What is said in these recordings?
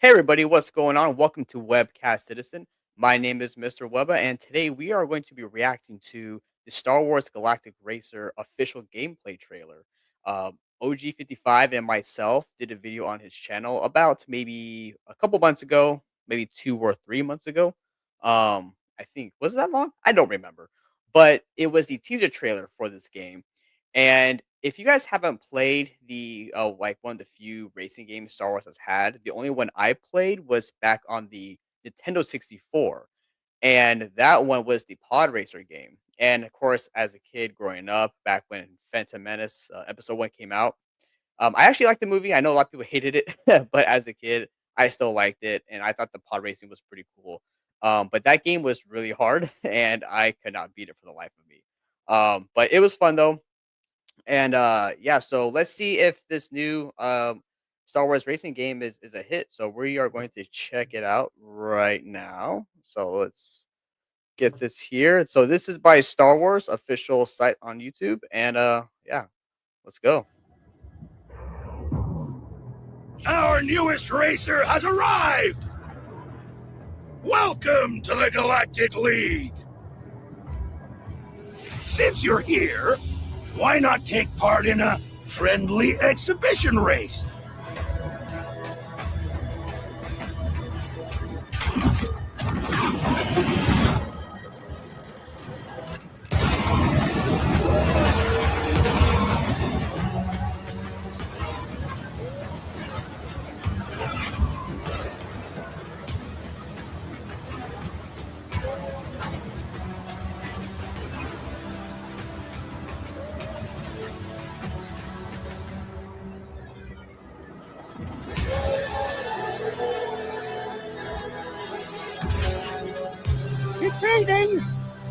Hey everybody, what's going on? Welcome to Webcast Citizen. My name is Mr. Webba, and today we are going to be reacting to the Star Wars Galactic Racer official gameplay trailer. OG55 and myself did a video on his channel about maybe a couple months ago, maybe 2 or 3 months ago. I think was it that long? I don't remember, but it was the teaser trailer for this game, and if you guys haven't played the like one of the few racing games Star Wars has had, the only one I played was back on the Nintendo 64. And that one was the Pod Racer game. And of course, as a kid growing up, back when Phantom Menace episode 1 came out, I actually liked the movie. I know a lot of people hated it, but as a kid, I still liked it, and I thought the pod racing was pretty cool. But that game was really hard, and I could not beat it for the life of me. But it was fun though, and yeah, so let's see if this new Star Wars racing game is a hit. So we are going to check it out right now. So let's get this here. So this is by Star Wars official site on YouTube, and yeah, let's go. Our newest racer has arrived! Welcome to the Galactic League! Since you're here, why not take part in a friendly exhibition race? Impeding!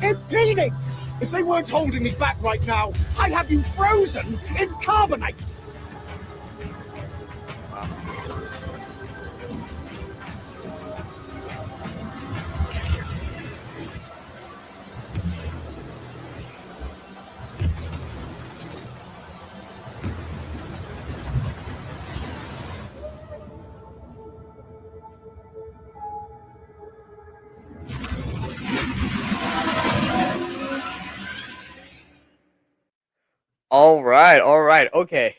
Impeding! If they weren't holding me back right now, I'd have you frozen in carbonite! Wow. All right, all right, okay.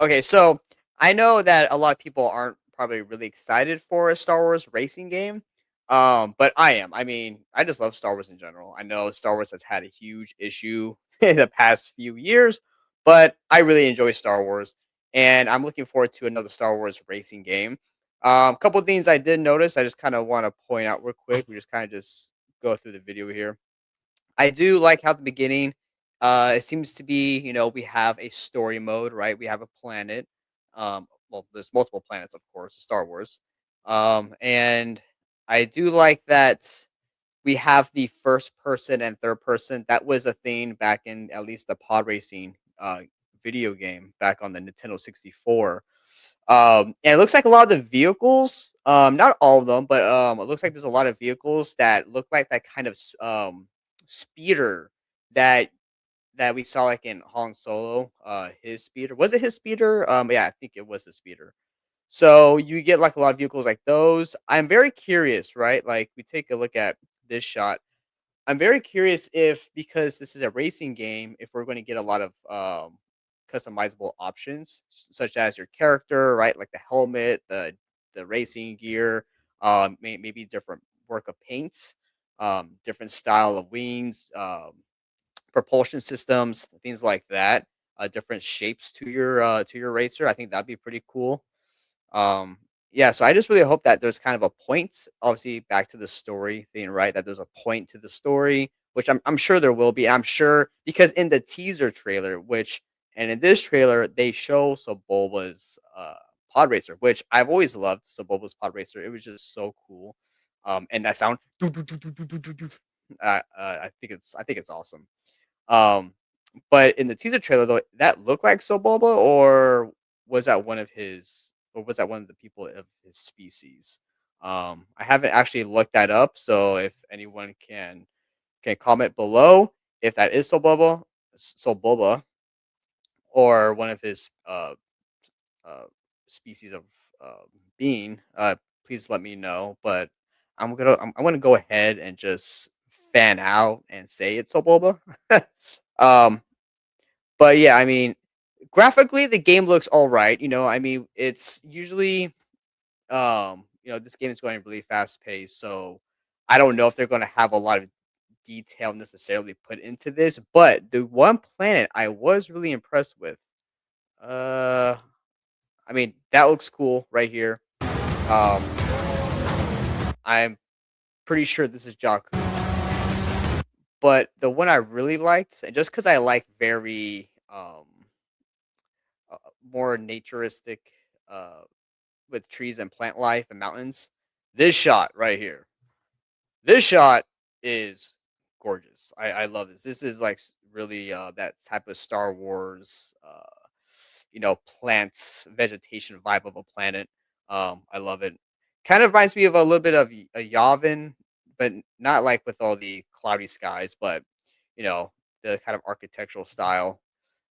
Okay, so I know that a lot of people aren't probably really excited for a Star Wars racing game, but I am. I mean, I just love Star Wars in general. I know Star Wars has had a huge issue in the past few years, but I really enjoy Star Wars, and I'm looking forward to another Star Wars racing game. A couple of things I did notice, I just kind of want to point out real quick. We just kind of just go through the video here. I do like how at the beginning, it seems to be, we have a story mode, right? We have a planet. Well, there's multiple planets, of course, Star Wars. And I do like that we have the first person and third person. That was a thing back in at least the pod racing video game back on the Nintendo 64. And it looks like a lot of the vehicles, not all of them, but it looks like there's a lot of vehicles that look like that kind of speeder that we saw like in Han Solo. His speeder, was it his speeder? Yeah, I think it was his speeder. So you get like a lot of vehicles like those. I'm very curious, right? Like we take a look at this shot. I'm very curious if, because this is a racing game, if we're going to get a lot of customizable options, such as your character, right? Like the helmet, the racing gear, maybe different work of paint, different style of wings, propulsion systems, things like that. Different shapes to your racer. I think that'd be pretty cool. Um, yeah, so I just really hope that there's kind of a point, obviously back to the story thing, right? That there's a point to the story, which I'm sure there will be. I'm sure because in the teaser trailer, which and in this trailer, they show Sebulba's pod racer, which I've always loved Sebulba's pod racer. It was just so cool. And that sound I think it's awesome. Um, but in the teaser trailer though, that looked like Sebulba, or was that one of his or was that one of the people of his species? I haven't actually looked that up, so if anyone can comment below if that is Sebulba, or one of his species of being, please let me know. But I'm gonna go ahead and just fan out and say it's Soboba. um, but yeah, I mean, graphically the game looks all right. I mean, it's usually this game is going really fast paced, so I don't know if they're gonna have a lot of detail necessarily put into this. But the one planet I was really impressed with, uh, I mean, that looks cool right here. Um, I'm pretty sure this is Jakku, but the one I really liked, and just because I like very more naturistic uh with trees and plant life and mountains, this shot right here. This shot is gorgeous. I love this. This is like really that type of Star Wars plants vegetation vibe of a planet. I love it. Kind of reminds me of a little bit of a Yavin, but not like with all the cloudy skies, but you know, the kind of architectural style.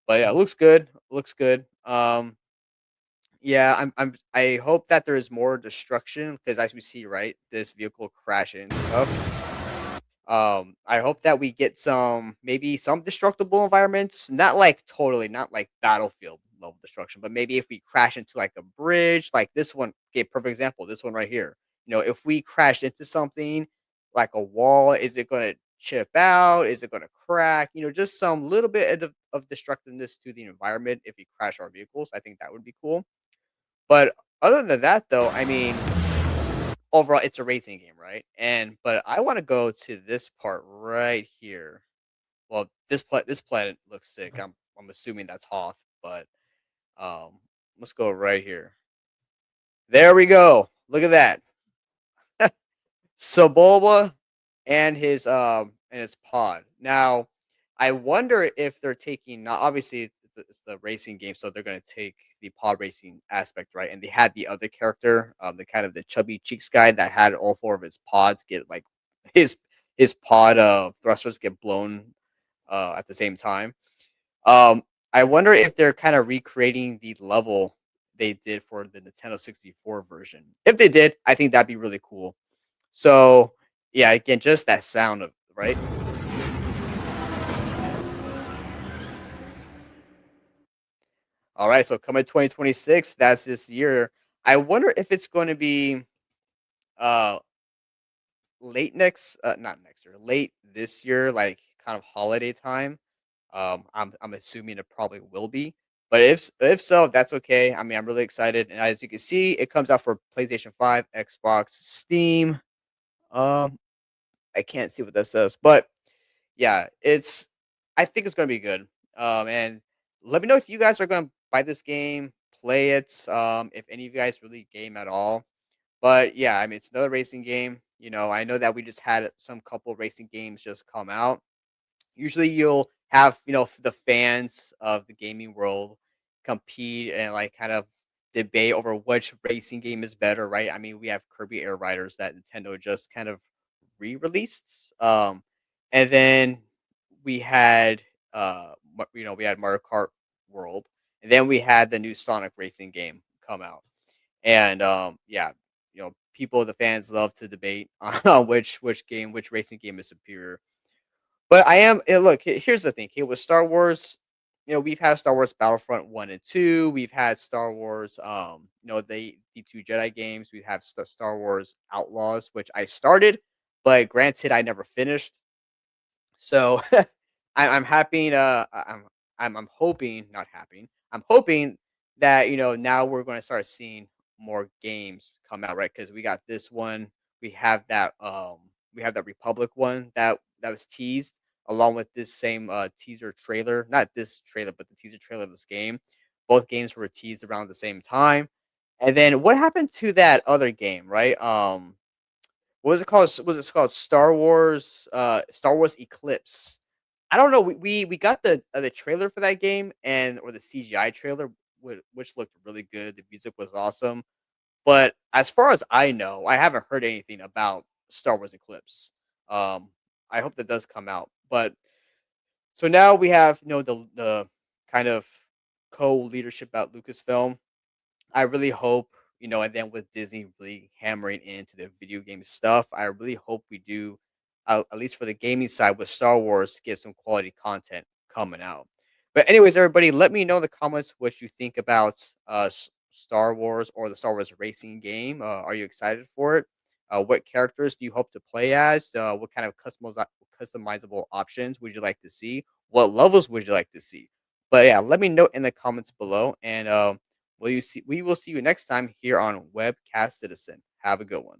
But yeah, it looks good. Looks good. Yeah, I hope that there is more destruction because as we see, right, this vehicle crashing and stuff. I hope that we get maybe some destructible environments, not like totally, not like battlefield level destruction, but maybe if we crash into like a bridge, like this one, okay, perfect example, this one right here. If we crash into something like a wall, is it going to chip out? Is it going to crack? Just some little bit of destructiveness to the environment if we crash our vehicles. I think that would be cool. But other than that, though, I mean, overall, it's a racing game, right? But I wanna go to this part right here. Well, this planet looks sick. I'm assuming that's Hoth, but, let's go right here. There we go. Look at that. Sebulba and his pod. Now, I wonder if they're taking now obviously it's the racing game, so they're gonna take the pod racing aspect, right? And they had the other character, the kind of the chubby cheeks guy that had all four of his pods get like his his pod thrusters get blown at the same time. Um, I wonder if they're kind of recreating the level they did for the Nintendo 64 version. If they did, I think that'd be really cool. So, yeah, again, just that sound of right? Alright, so coming 2026, that's this year. I wonder if it's gonna be, uh, not next year, late this year, like, kind of holiday time. I'm assuming it probably will be, but if so, that's okay. I mean, I'm really excited, and as you can see, it comes out for PlayStation 5, Xbox, Steam. Um, I can't see what that says, but yeah, I think it's gonna be good. And let me know if you guys are gonna buy this game, play it. If any of you guys really game at all. But yeah, I mean, it's another racing game. I know that we just had some couple racing games just come out. Usually, you'll have the fans of the gaming world compete and like kind of debate over which racing game is better, right? I mean, we have Kirby Air Riders that Nintendo just kind of re-released. And then we had we had Mario Kart World, and then we had the new Sonic racing game come out. And yeah, the fans love to debate on which racing game is superior. But look, here's the thing. Here with Star Wars, we've had Star Wars Battlefront 1 and 2. We've had Star Wars, the two Jedi games. We have Star Wars Outlaws, which I started, but granted, I never finished. So I'm happy. I'm hoping, not happy. I'm hoping that now we're going to start seeing more games come out, right? Because we got this one. We have that we have that Republic one that was teased along with this same teaser trailer. Not this trailer, but the teaser trailer of this game. Both games were teased around the same time. And then what happened to that other game, right? What was it called? Was it called Star Wars Eclipse? I don't know. We got the trailer for that game or the CGI trailer, which looked really good. The music was awesome, but as far as I know, I haven't heard anything about Star Wars Eclipse. Um, I hope that does come out. But so now we have the kind of co-leadership at Lucasfilm. I really hope, and then with Disney really hammering into the video game stuff, I really hope we do, at least for the gaming side with Star Wars, get some quality content coming out. But anyways, everybody, let me know in the comments what you think about Star Wars or the Star Wars racing game. Are you excited for it? What characters do you hope to play as? What kind of customizable options would you like to see? What levels would you like to see? But yeah, let me know in the comments below, and we will see you next time here on Webcast Citizen. Have a good one.